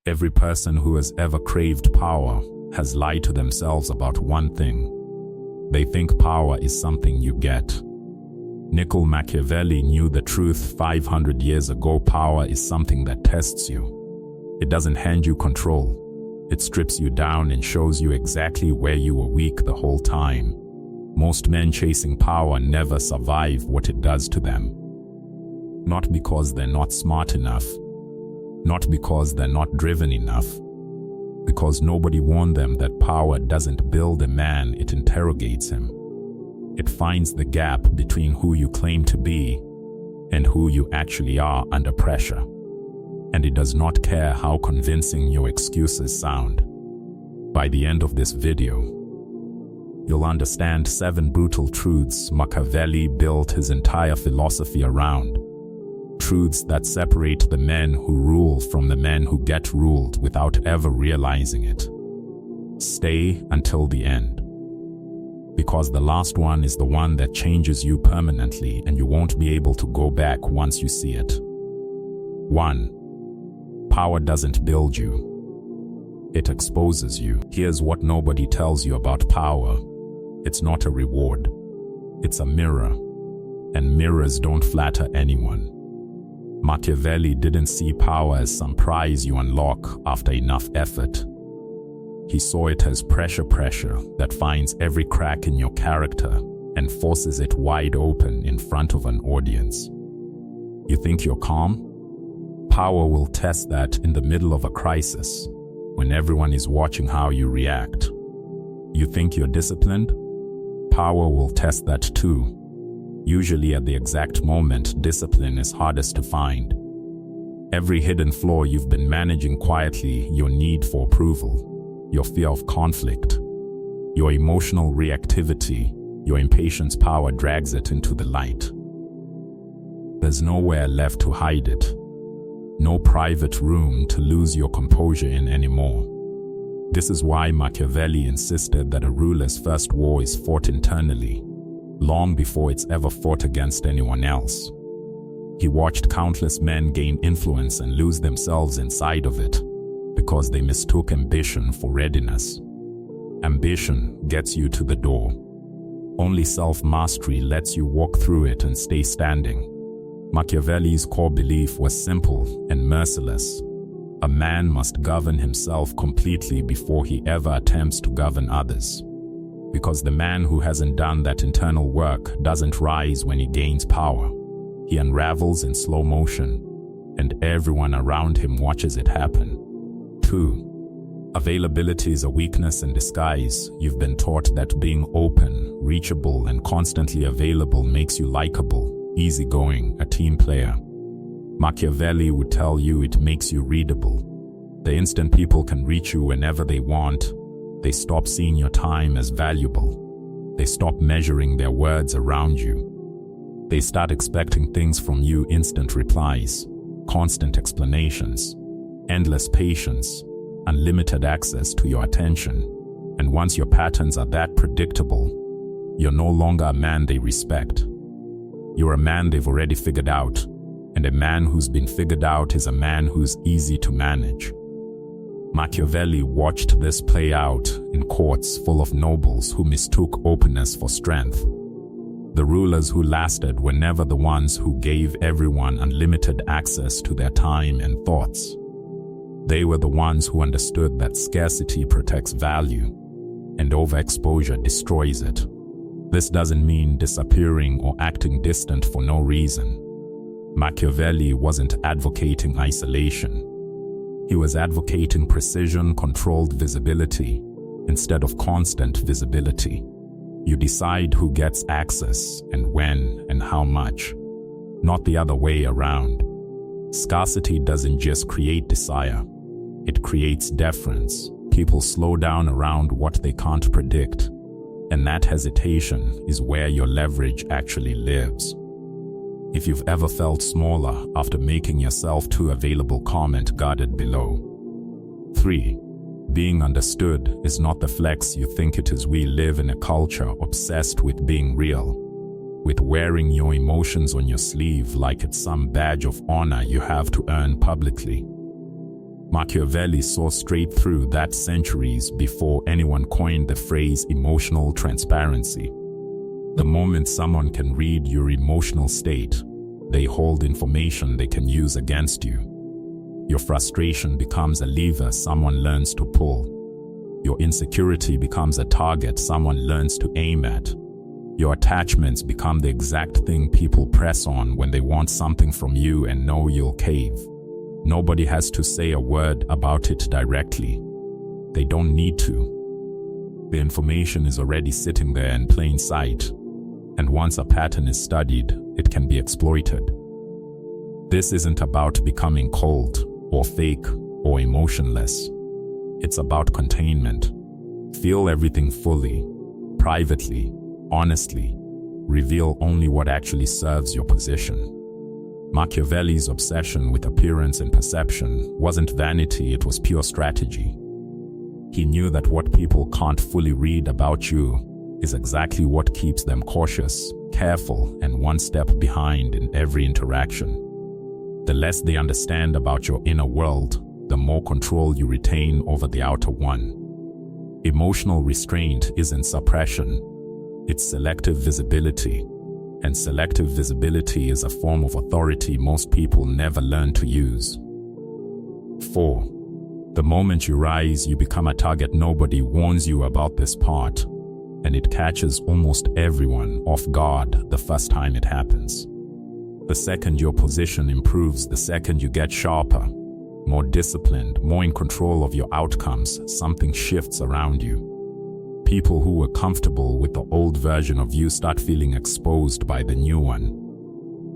Every person who has ever craved power has lied to themselves about one thing. They think power is something you get. Machiavelli knew the truth 500 years ago. Power is something that tests you. It doesn't hand you control. It strips you down and shows you exactly where you were weak the whole time. Most men chasing power never survive what it does to them. Not because they're not smart enough, not because they're not driven enough, because nobody warned them that power doesn't build a man, it interrogates him. It finds the gap between who you claim to be and who you actually are under pressure. And it does not care how convincing your excuses sound. By the end of this video, you'll understand 7 brutal truths Machiavelli built his entire philosophy around. Truths that separate the men who rule from the men who get ruled without ever realizing it. Stay until the end, because the last one is the one that changes you permanently and you won't be able to go back once you see it. 1. Power doesn't build you. It exposes you. Here's what nobody tells you about power. It's not a reward. It's a mirror. And mirrors don't flatter anyone. Machiavelli didn't see power as some prize you unlock after enough effort. He saw it as pressure that finds every crack in your character and forces it wide open in front of an audience. You think you're calm? Power will test that in the middle of a crisis, when everyone is watching how you react. You think you're disciplined? Power will test that too. Usually at the exact moment discipline is hardest to find. Every hidden flaw you've been managing quietly, your need for approval, your fear of conflict, your emotional reactivity, your impatience, power drags it into the light. There's nowhere left to hide it. No private room to lose your composure in anymore. This is why Machiavelli insisted that a ruler's first war is fought internally, long before it's ever fought against anyone else. He watched countless men gain influence and lose themselves inside of it, because they mistook ambition for readiness. Ambition gets you to the door. Only self-mastery lets you walk through it and stay standing. Machiavelli's core belief was simple and merciless. A man must govern himself completely before he ever attempts to govern others. Because the man who hasn't done that internal work doesn't rise when he gains power. He unravels in slow motion, and everyone around him watches it happen. 2. Availability is a weakness in disguise. You've been taught that being open, reachable, and constantly available makes you likable, easygoing, a team player. Machiavelli would tell you it makes you readable. The instant people can reach you whenever they want, they stop seeing your time as valuable. They stop measuring their words around you. They start expecting things from you: instant replies, constant explanations, endless patience, unlimited access to your attention. And once your patterns are that predictable, you're no longer a man they respect. You're a man they've already figured out, and a man who's been figured out is a man who's easy to manage. Machiavelli watched this play out in courts full of nobles who mistook openness for strength. The rulers who lasted were never the ones who gave everyone unlimited access to their time and thoughts. They were the ones who understood that scarcity protects value, and overexposure destroys it. This doesn't mean disappearing or acting distant for no reason. Machiavelli wasn't advocating isolation. He was advocating precision, controlled visibility, instead of constant visibility. You decide who gets access and when and how much, not the other way around. Scarcity doesn't just create desire, it creates deference. People slow down around what they can't predict, and that hesitation is where your leverage actually lives. If you've ever felt smaller after making yourself too available, comment guarded below. 3. Being understood is not the flex you think it is. We live in a culture obsessed with being real, with wearing your emotions on your sleeve like it's some badge of honor you have to earn publicly. Machiavelli saw straight through that centuries before anyone coined the phrase emotional transparency. The moment someone can read your emotional state, they hold information they can use against you. Your frustration becomes a lever someone learns to pull. Your insecurity becomes a target someone learns to aim at. Your attachments become the exact thing people press on when they want something from you and know you'll cave. Nobody has to say a word about it directly. They don't need to. The information is already sitting there in plain sight, and once a pattern is studied, it can be exploited. This isn't about becoming cold, or fake, or emotionless. It's about containment. Feel everything fully, privately, honestly. Reveal only what actually serves your position. Machiavelli's obsession with appearance and perception wasn't vanity, it was pure strategy. He knew that what people can't fully read about you is exactly what keeps them cautious, careful, and one step behind in every interaction. The less they understand about your inner world, the more control you retain over the outer one. Emotional restraint isn't suppression, it's selective visibility. And selective visibility is a form of authority most people never learn to use. 4. The moment you rise, you become a target. Nobody warns you about this part, and it catches almost everyone off guard the first time it happens. The second your position improves, the second you get sharper, more disciplined, more in control of your outcomes, something shifts around you. People who were comfortable with the old version of you start feeling exposed by the new one.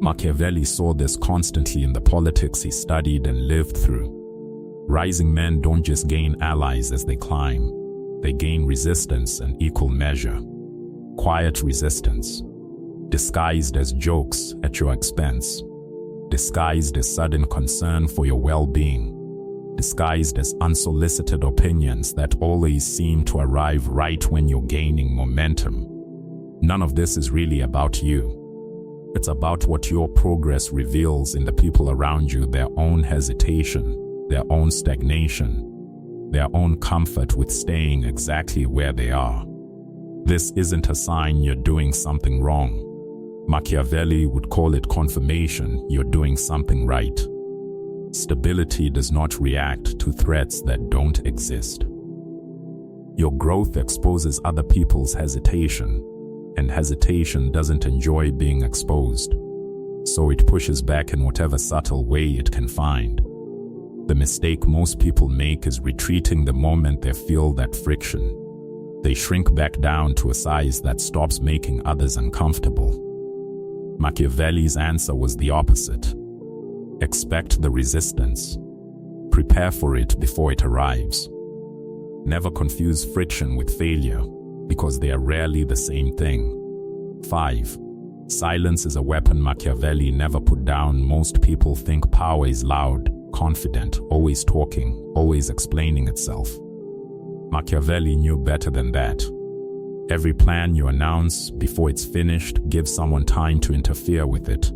Machiavelli saw this constantly in the politics he studied and lived through. Rising men don't just gain allies as they climb, they gain resistance in equal measure. Quiet resistance, disguised as jokes at your expense, disguised as sudden concern for your well-being, disguised as unsolicited opinions that always seem to arrive right when you're gaining momentum. None of this is really about you. It's about what your progress reveals in the people around you, their own hesitation, their own stagnation, their own comfort with staying exactly where they are. This isn't a sign you're doing something wrong. Machiavelli would call it confirmation you're doing something right. Stability does not react to threats that don't exist. Your growth exposes other people's hesitation, and hesitation doesn't enjoy being exposed, so it pushes back in whatever subtle way it can find. The mistake most people make is retreating the moment they feel that friction. They shrink back down to a size that stops making others uncomfortable. Machiavelli's answer was the opposite. Expect the resistance. Prepare for it before it arrives. Never confuse friction with failure, because they are rarely the same thing. 5. Silence is a weapon Machiavelli never put down. Most people think power is loud, confident, always talking, always explaining itself. Machiavelli knew better than that. Every plan you announce before it's finished gives someone time to interfere with it.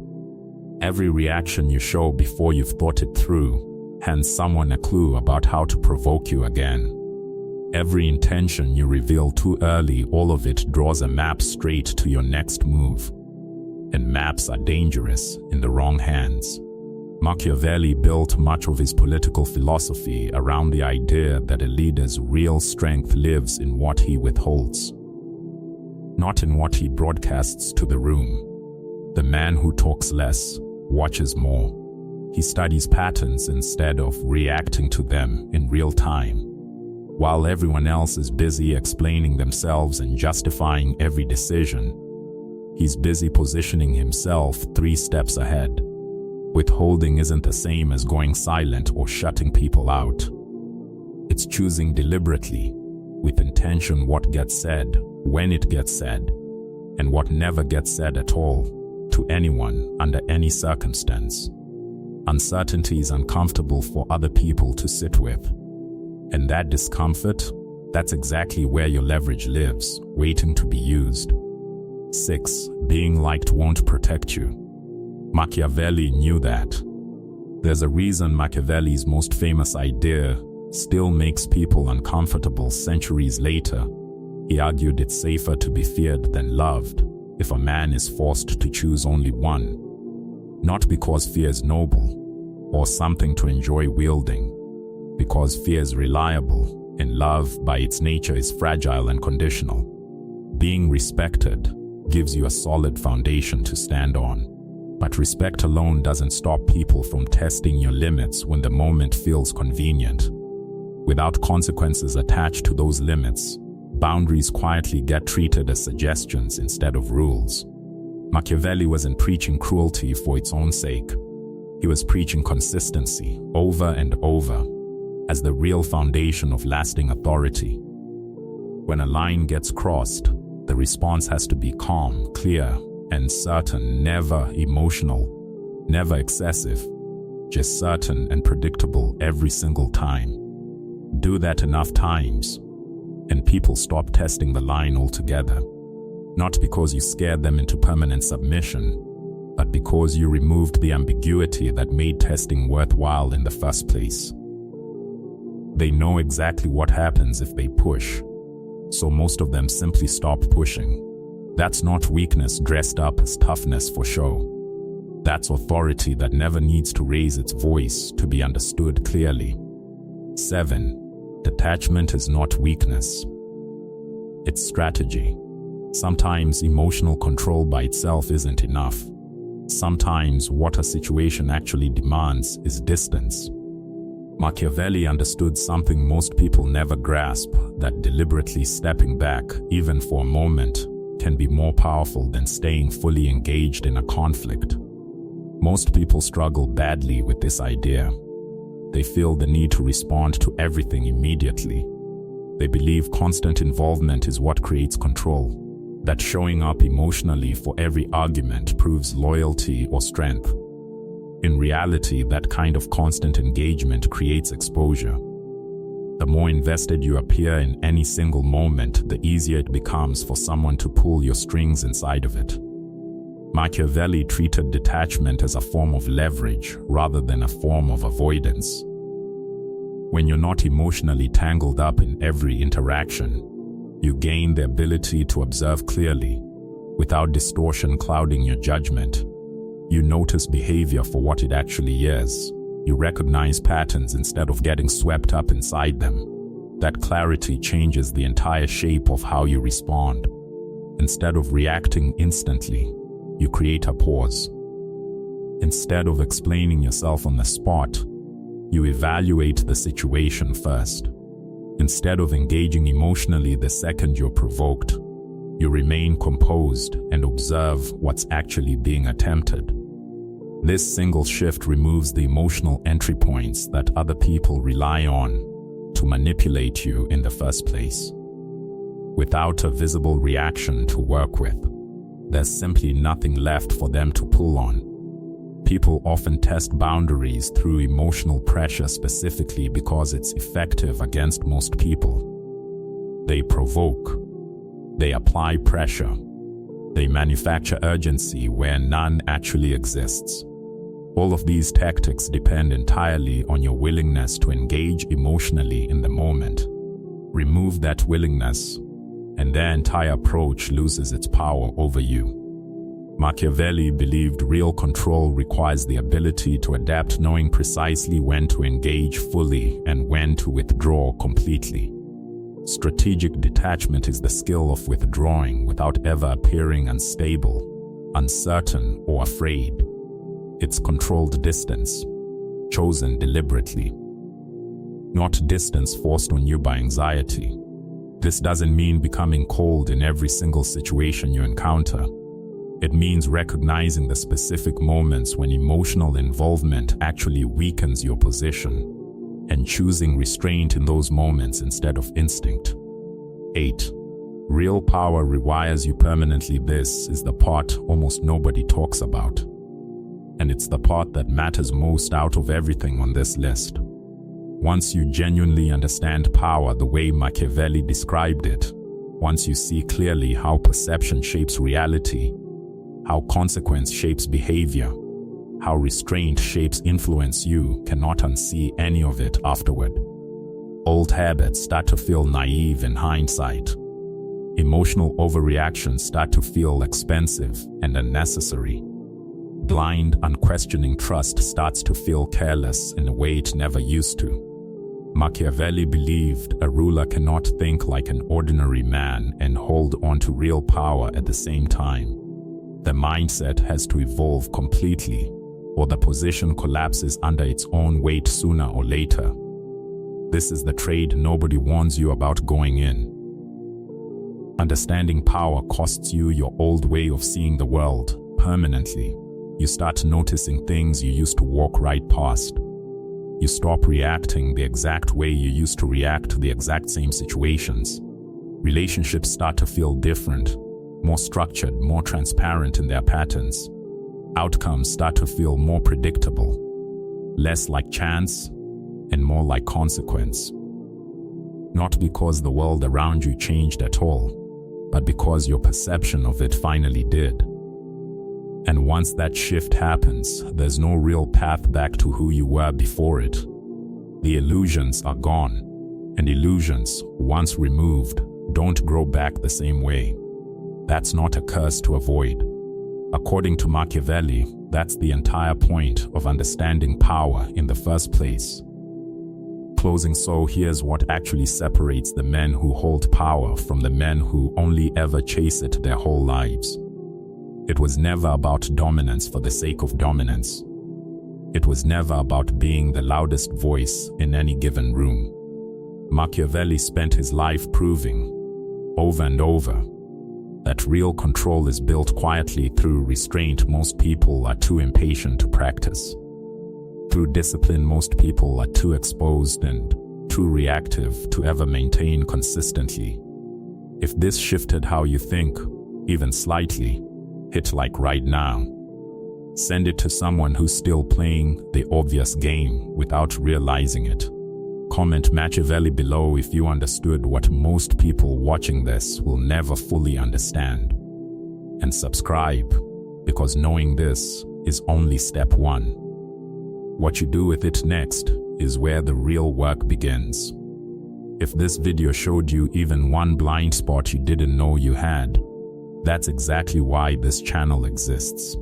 Every reaction you show before you've thought it through hands someone a clue about how to provoke you again. Every intention you reveal too early, all of it draws a map straight to your next move. And maps are dangerous in the wrong hands. Machiavelli built much of his political philosophy around the idea that a leader's real strength lives in what he withholds, not in what he broadcasts to the room. The man who talks less watches more. He studies patterns instead of reacting to them in real time. While everyone else is busy explaining themselves and justifying every decision, he's busy positioning himself 3 steps ahead. Withholding isn't the same as going silent or shutting people out. It's choosing deliberately, with intention, what gets said, when it gets said, and what never gets said at all, to anyone, under any circumstance. Uncertainty is uncomfortable for other people to sit with. And that discomfort, that's exactly where your leverage lives, waiting to be used. 6. Being liked won't protect you. Machiavelli knew that. There's a reason Machiavelli's most famous idea still makes people uncomfortable centuries later. He argued it's safer to be feared than loved if a man is forced to choose only one. Not because fear is noble or something to enjoy wielding, because fear is reliable and love by its nature is fragile and conditional. Being respected gives you a solid foundation to stand on. But respect alone doesn't stop people from testing your limits when the moment feels convenient. Without consequences attached to those limits, boundaries quietly get treated as suggestions instead of rules. Machiavelli wasn't preaching cruelty for its own sake. He was preaching consistency over and over as the real foundation of lasting authority. When a line gets crossed, the response has to be calm, clear, and certain, never emotional, never excessive, just certain and predictable every single time. Do that enough times, and people stop testing the line altogether. Not because you scared them into permanent submission, but because you removed the ambiguity that made testing worthwhile in the first place. They know exactly what happens if they push, so most of them simply stop pushing. That's not weakness dressed up as toughness for show. That's authority that never needs to raise its voice to be understood clearly. 7. Detachment is not weakness. It's strategy. Sometimes emotional control by itself isn't enough. Sometimes what a situation actually demands is distance. Machiavelli understood something most people never grasp, that deliberately stepping back, even for a moment, can be more powerful than staying fully engaged in a conflict. Most people struggle badly with this idea. They feel the need to respond to everything immediately. They believe constant involvement is what creates control, that showing up emotionally for every argument proves loyalty or strength. In reality, that kind of constant engagement creates exposure. The more invested you appear in any single moment, the easier it becomes for someone to pull your strings inside of it. Machiavelli treated detachment as a form of leverage rather than a form of avoidance. When you're not emotionally tangled up in every interaction, you gain the ability to observe clearly, without distortion clouding your judgment. You notice behavior for what it actually is. You recognize patterns instead of getting swept up inside them. That clarity changes the entire shape of how you respond. Instead of reacting instantly, you create a pause. Instead of explaining yourself on the spot, you evaluate the situation first. Instead of engaging emotionally the second you're provoked, you remain composed and observe what's actually being attempted. This single shift removes the emotional entry points that other people rely on to manipulate you in the first place. Without a visible reaction to work with, there's simply nothing left for them to pull on. People often test boundaries through emotional pressure specifically because it's effective against most people. They provoke. They apply pressure. They manufacture urgency where none actually exists. All of these tactics depend entirely on your willingness to engage emotionally in the moment. Remove that willingness, and their entire approach loses its power over you. Machiavelli believed real control requires the ability to adapt, knowing precisely when to engage fully and when to withdraw completely. Strategic detachment is the skill of withdrawing without ever appearing unstable, uncertain, or afraid. It's controlled distance, chosen deliberately. Not distance forced on you by anxiety. This doesn't mean becoming cold in every single situation you encounter. It means recognizing the specific moments when emotional involvement actually weakens your position, and choosing restraint in those moments instead of instinct. 8. Real power rewires you permanently. This is the part almost nobody talks about. And it's the part that matters most out of everything on this list. Once you genuinely understand power the way Machiavelli described it, once you see clearly how perception shapes reality, how consequence shapes behavior, how restraint shapes influence, you cannot unsee any of it afterward. Old habits start to feel naive in hindsight. Emotional overreactions start to feel expensive and unnecessary. Blind, unquestioning trust starts to feel careless in a way it never used to. Machiavelli believed a ruler cannot think like an ordinary man and hold on to real power at the same time. The mindset has to evolve completely, or the position collapses under its own weight sooner or later. This is the trade nobody warns you about going in. Understanding power costs you your old way of seeing the world permanently. You start noticing things you used to walk right past. You stop reacting the exact way you used to react to the exact same situations. Relationships start to feel different, more structured, more transparent in their patterns. Outcomes start to feel more predictable, less like chance and more like consequence. Not because the world around you changed at all, but because your perception of it finally did. And once that shift happens, there's no real path back to who you were before it. The illusions are gone, and illusions, once removed, don't grow back the same way. That's not a curse to avoid. According to Machiavelli, that's the entire point of understanding power in the first place. Closing, so here's what actually separates the men who hold power from the men who only ever chase it their whole lives. It was never about dominance for the sake of dominance. It was never about being the loudest voice in any given room. Machiavelli spent his life proving, over and over, that real control is built quietly through restraint most people are too impatient to practice. Through discipline most people are too exposed and too reactive to ever maintain consistently. If this shifted how you think, even slightly, hit like right now. Send it to someone who's still playing the obvious game without realizing it. Comment Machiavelli below if you understood what most people watching this will never fully understand. And subscribe, because knowing this is only step one. What you do with it next is where the real work begins. If this video showed you even one blind spot you didn't know you had, that's exactly why this channel exists.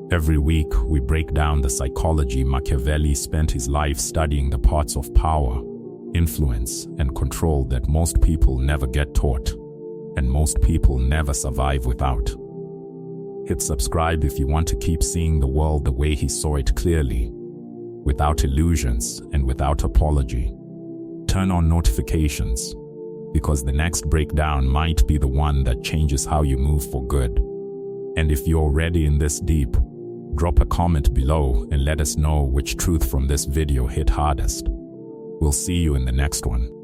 Every week, we break down the psychology Machiavelli spent his life studying, the parts of power, influence, and control that most people never get taught, and most people never survive without. Hit subscribe if you want to keep seeing the world the way he saw it clearly, without illusions and without apology. Turn on notifications, because the next breakdown might be the one that changes how you move for good. And if you're already in this deep, drop a comment below and let us know which truth from this video hit hardest. We'll see you in the next one.